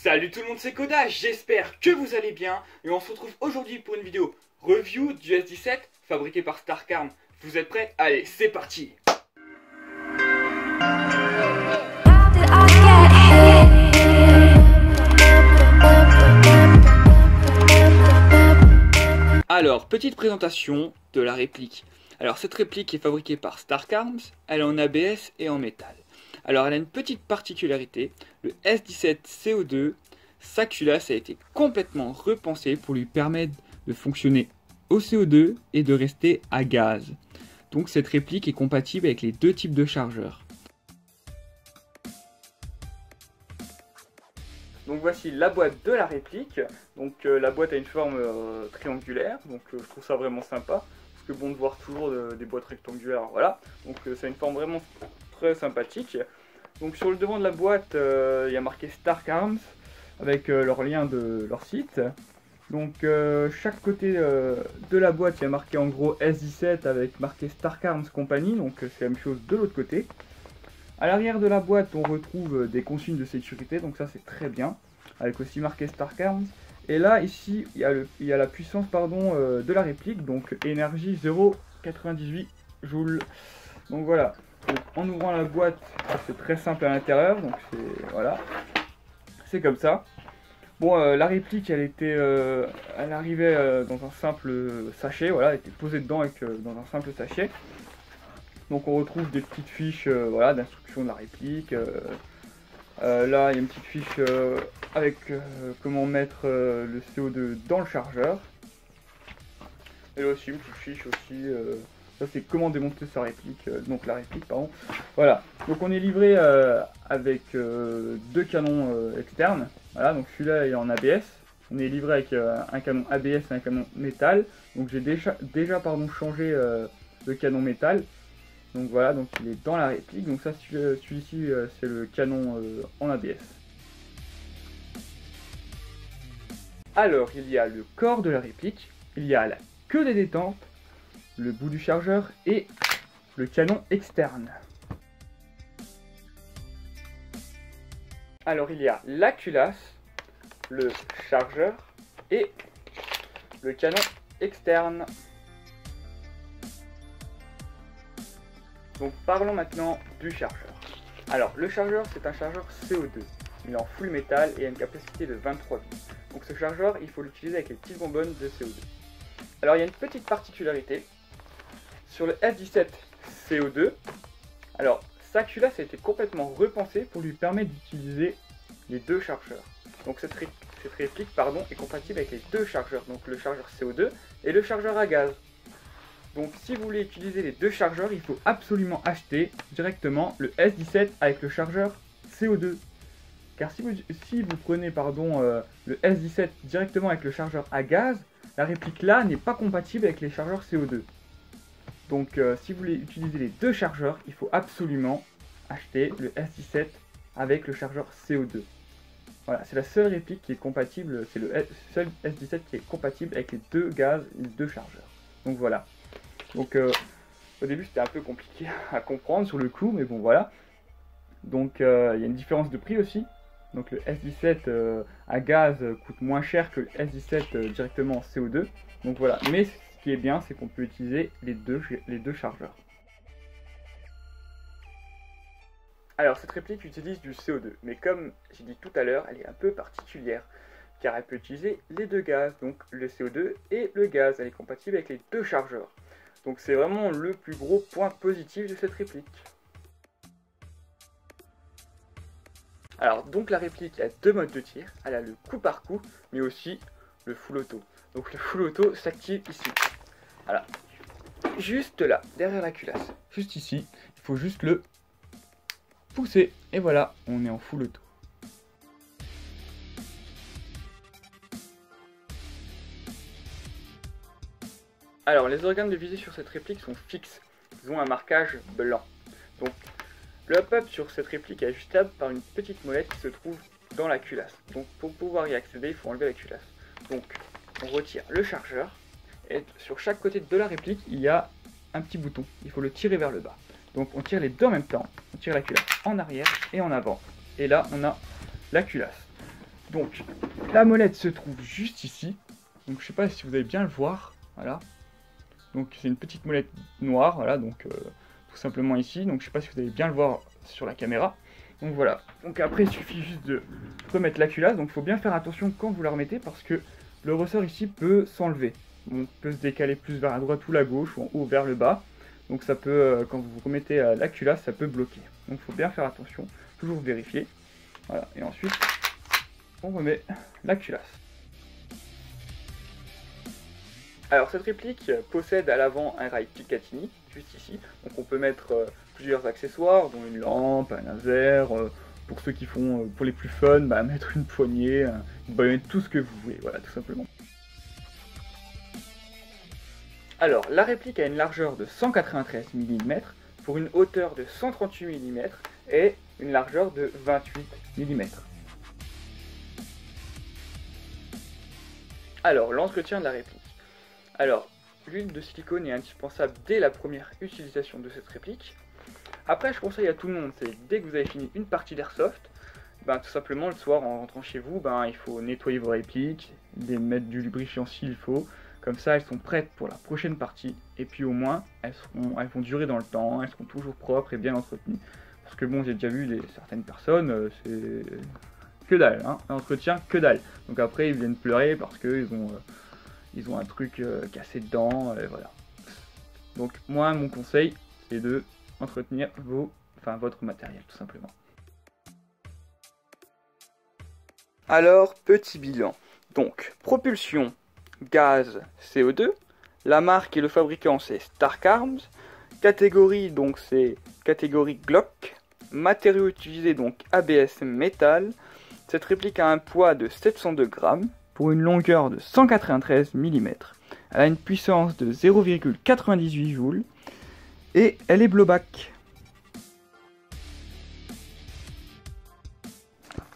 Salut tout le monde, c'est Koda, j'espère que vous allez bien et on se retrouve aujourd'hui pour une vidéo review du S17 fabriqué par Starkarms. Vous êtes prêts? Allez, c'est parti! Alors, petite présentation de la réplique. Alors, cette réplique est fabriquée par Starkarms, elle est en ABS et en métal. Alors, elle a une petite particularité, le S17 CO2, sa culasse a été complètement repensée pour lui permettre de fonctionner au CO2 et de rester à gaz. Donc, cette réplique est compatible avec les deux types de chargeurs. Donc voici la boîte de la réplique. Donc la boîte a une forme triangulaire, donc je trouve ça vraiment sympa. Parce que bon de voir toujours des boîtes rectangulaires, voilà. Donc ça a une forme vraiment très sympathique. Donc sur le devant de la boîte, il y a marqué Starkarms avec leur lien de leur site. Donc chaque côté de la boîte, il y a marqué en gros S17 avec marqué Starkarms Company. Donc c'est la même chose de l'autre côté. À l'arrière de la boîte, on retrouve des consignes de sécurité, donc ça c'est très bien, avec aussi marqué Starkarms. Et là, ici, il y a la puissance de la réplique, donc énergie 0,98 joules. Donc voilà, donc, en ouvrant la boîte, c'est très simple à l'intérieur, donc voilà, c'est comme ça. Bon, la réplique, elle arrivait dans un simple sachet, voilà, elle était posée dedans dans un simple sachet. Donc on retrouve des petites fiches voilà, d'instruction de la réplique. Là il y a une petite fiche avec comment mettre le CO2 dans le chargeur. Et là aussi une petite fiche aussi. Ça c'est comment démonter sa réplique, donc la réplique pardon. Voilà. Donc on est livré avec deux canons externes. Voilà, donc celui-là est en ABS. On est livré avec un canon ABS et un canon métal. Donc j'ai déjà changé le canon métal. Donc voilà, donc il est dans la réplique. Donc ça, celui-ci, c'est le canon en ABS. Alors, il y a le corps de la réplique, il y a la queue des détentes, le bout du chargeur et le canon externe. Alors, il y a la culasse, le chargeur et le canon externe. Donc parlons maintenant du chargeur. Alors le chargeur c'est un chargeur CO2. Il est en full métal et a une capacité de 23 volts. Donc ce chargeur il faut l'utiliser avec les petites bonbonnes de CO2. Alors il y a une petite particularité. Sur le S17 CO2, alors sa culasse a été complètement repensée pour lui permettre d'utiliser les deux chargeurs. Donc cette réplique est compatible avec les deux chargeurs. Donc le chargeur CO2 et le chargeur à gaz. Donc si vous voulez utiliser les deux chargeurs, il faut absolument acheter directement le S17 avec le chargeur CO2. Car si vous prenez le S17 directement avec le chargeur à gaz, la réplique là n'est pas compatible avec les chargeurs CO2. Donc si vous voulez utiliser les deux chargeurs, il faut absolument acheter le S17 avec le chargeur CO2. Voilà, c'est la seule réplique qui est compatible, c'est le seul S17 qui est compatible avec les deux gaz et les deux chargeurs. Donc voilà. Donc au début c'était un peu compliqué à comprendre sur le coup, mais bon voilà. Donc il y a une différence de prix aussi. Donc le S17 à gaz coûte moins cher que le S17 directement en CO2. Donc voilà, mais ce qui est bien c'est qu'on peut utiliser les deux chargeurs. Alors cette réplique utilise du CO2, mais comme j'ai dit tout à l'heure, elle est un peu particulière. Car elle peut utiliser les deux gaz, donc le CO2 et le gaz. Elle est compatible avec les deux chargeurs. Donc c'est vraiment le plus gros point positif de cette réplique. Alors donc la réplique a deux modes de tir. Elle a le coup par coup, mais aussi le full auto. Donc le full auto s'active ici. Voilà. Juste là, derrière la culasse. Juste ici. Il faut juste le pousser. Et voilà, on est en full auto. Alors, les organes de visée sur cette réplique sont fixes. Ils ont un marquage blanc. Donc, le hop-up sur cette réplique est ajustable par une petite molette qui se trouve dans la culasse. Donc, pour pouvoir y accéder, il faut enlever la culasse. Donc, on retire le chargeur. Et sur chaque côté de la réplique, il y a un petit bouton. Il faut le tirer vers le bas. Donc, on tire les deux en même temps. On tire la culasse en arrière et en avant. Et là, on a la culasse. Donc, la molette se trouve juste ici. Donc, je sais pas si vous allez bien le voir. Voilà. Donc, c'est une petite molette noire. Voilà, donc tout simplement ici. Donc, je sais pas si vous allez bien le voir sur la caméra. Donc, voilà. Donc, après, il suffit juste de remettre la culasse. Donc, il faut bien faire attention quand vous la remettez parce que le ressort ici peut s'enlever. On peut se décaler plus vers la droite ou la gauche ou en haut vers le bas. Donc, ça peut, quand vous remettez la culasse, ça peut bloquer. Donc, il faut bien faire attention. Toujours vérifier. Voilà. Et ensuite, on remet la culasse. Alors cette réplique possède à l'avant un rail Picatinny, juste ici, donc on peut mettre plusieurs accessoires, dont une lampe, un laser, pour ceux qui font, pour les plus fun, mettre une poignée, une baïonnette, tout ce que vous voulez, voilà, tout simplement. Alors la réplique a une largeur de 193 mm, pour une hauteur de 138 mm et une largeur de 28 mm. Alors l'entretien de la réplique. Alors, l'huile de silicone est indispensable dès la première utilisation de cette réplique. Après, je conseille à tout le monde, c'est dès que vous avez fini une partie d'airsoft, tout simplement le soir en rentrant chez vous, il faut nettoyer vos répliques, les mettre du lubrifiant s'il faut. Comme ça, elles sont prêtes pour la prochaine partie. Et puis au moins, elles vont durer dans le temps, elles seront toujours propres et bien entretenues. Parce que bon, j'ai déjà vu certaines personnes, c'est que dalle, hein, l'entretien que dalle. Donc après, ils viennent pleurer parce qu'ils ont un truc cassé dedans, voilà. Donc moi, mon conseil, c'est de entretenir votre matériel, tout simplement. Alors, petit bilan. Donc, propulsion, gaz, CO2. La marque et le fabricant, c'est Stark Arms. Catégorie, donc c'est catégorie Glock. Matériaux utilisés, donc ABS métal. Cette réplique a un poids de 702 grammes. Pour une longueur de 193 mm. Elle a une puissance de 0,98 joules et elle est blowback.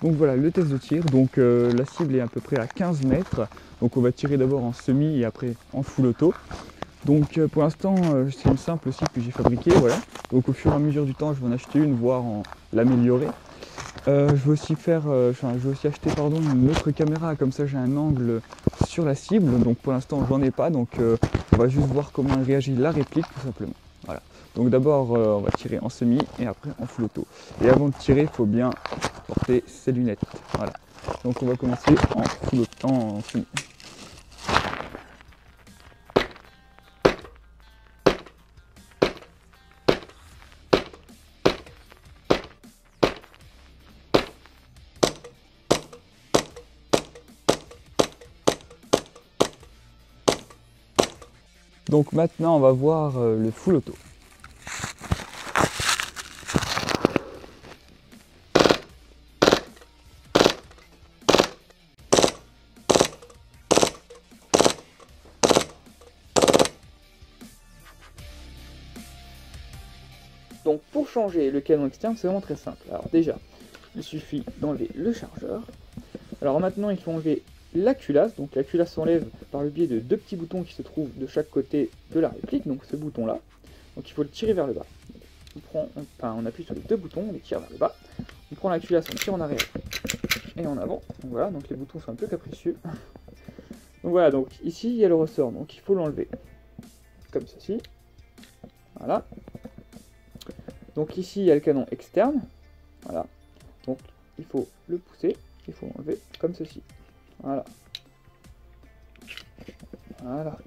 Donc voilà le test de tir, donc la cible est à peu près à 15 mètres, donc on va tirer d'abord en semi et après en full auto. Donc pour l'instant c'est une simple cible que j'ai fabriquée, voilà. Donc au fur et à mesure du temps je vais en acheter une, voire en l'améliorer. Je vais aussi acheter une autre caméra, comme ça j'ai un angle sur la cible, donc pour l'instant j'en ai pas, donc on va juste voir comment réagit la réplique tout simplement. Voilà. Donc d'abord on va tirer en semi et après en full auto. Et avant de tirer, il faut bien porter ses lunettes. Voilà. Donc on va commencer en full auto, en semi. Donc maintenant on va voir le full auto. Donc pour changer le canon externe, c'est vraiment très simple. Alors déjà, il suffit d'enlever le chargeur. Alors maintenant, il faut enlever la culasse. Donc la culasse s'enlève par le biais de deux petits boutons qui se trouvent de chaque côté de la réplique. Donc ce bouton-là. Donc il faut le tirer vers le bas. On appuie sur les deux boutons, on les tire vers le bas. On prend la culasse, on tire en arrière et en avant. Donc voilà, donc les boutons sont un peu capricieux. Donc voilà, donc ici il y a le ressort, donc il faut l'enlever. Comme ceci. Voilà. Donc ici il y a le canon externe. Voilà. Donc il faut le pousser, il faut l'enlever comme ceci. Voilà. Voilà.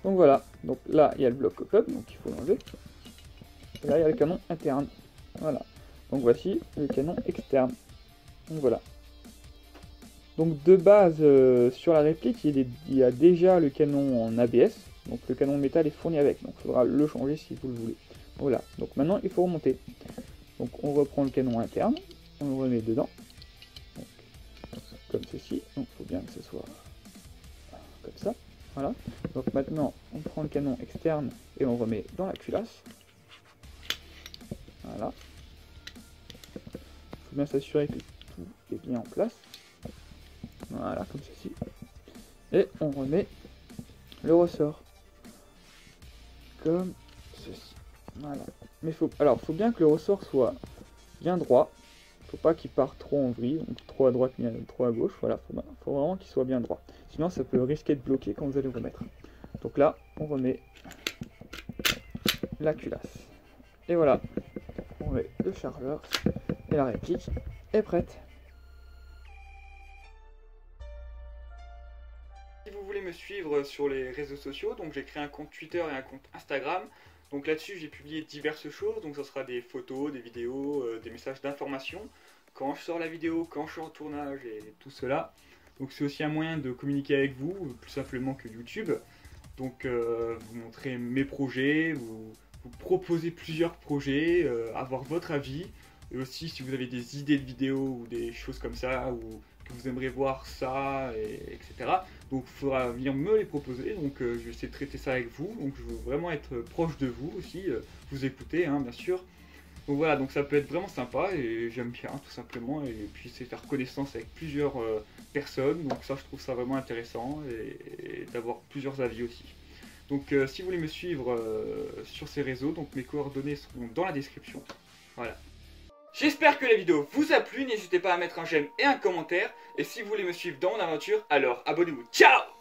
Donc voilà. Donc là il y a le bloc coque, donc il faut l'enlever. Et là il y a le canon interne. Voilà. Donc voici le canon externe. Donc voilà. Donc de base sur la réplique il y a déjà le canon en ABS. Donc le canon métal est fourni avec. Donc il faudra le changer si vous le voulez. Voilà. Donc maintenant il faut remonter. Donc on reprend le canon interne. On le remet dedans. Donc, comme ceci. Donc il faut bien que ce soit comme ça. Voilà. Donc maintenant on prend le canon externe et on remet dans la culasse. Voilà. Il faut bien s'assurer que tout est bien en place. Voilà, comme ceci. Et on remet le ressort. Comme ceci. Voilà. Mais faut bien que le ressort soit bien droit. faut pas qu'il parte trop en vrille, donc trop à droite ni trop à gauche, voilà, faut vraiment qu'il soit bien droit. Sinon ça peut risquer de bloquer quand vous allez remettre. Donc là, on remet la culasse. Et voilà, on met le chargeur et la réplique est prête. Si vous voulez me suivre sur les réseaux sociaux, donc j'ai créé un compte Twitter et un compte Instagram. Donc là-dessus j'ai publié diverses choses, donc ça sera des photos, des vidéos, des messages d'information, quand je sors la vidéo, quand je suis en tournage et tout cela. Donc c'est aussi un moyen de communiquer avec vous, plus simplement que YouTube. Donc vous montrer mes projets, vous proposer plusieurs projets, avoir votre avis. Et aussi si vous avez des idées de vidéos ou des choses comme ça, ou que vous aimeriez voir ça, etc. Donc il faudra venir me les proposer, donc je vais essayer de traiter ça avec vous, donc je veux vraiment être proche de vous aussi, vous écouter bien sûr. Donc voilà, donc ça peut être vraiment sympa et j'aime bien tout simplement, et puis c'est faire connaissance avec plusieurs personnes, donc ça je trouve ça vraiment intéressant, et d'avoir plusieurs avis aussi. Donc si vous voulez me suivre sur ces réseaux, donc mes coordonnées seront dans la description, voilà. J'espère que la vidéo vous a plu, n'hésitez pas à mettre un j'aime et un commentaire, et si vous voulez me suivre dans mon aventure, alors abonnez-vous. Ciao!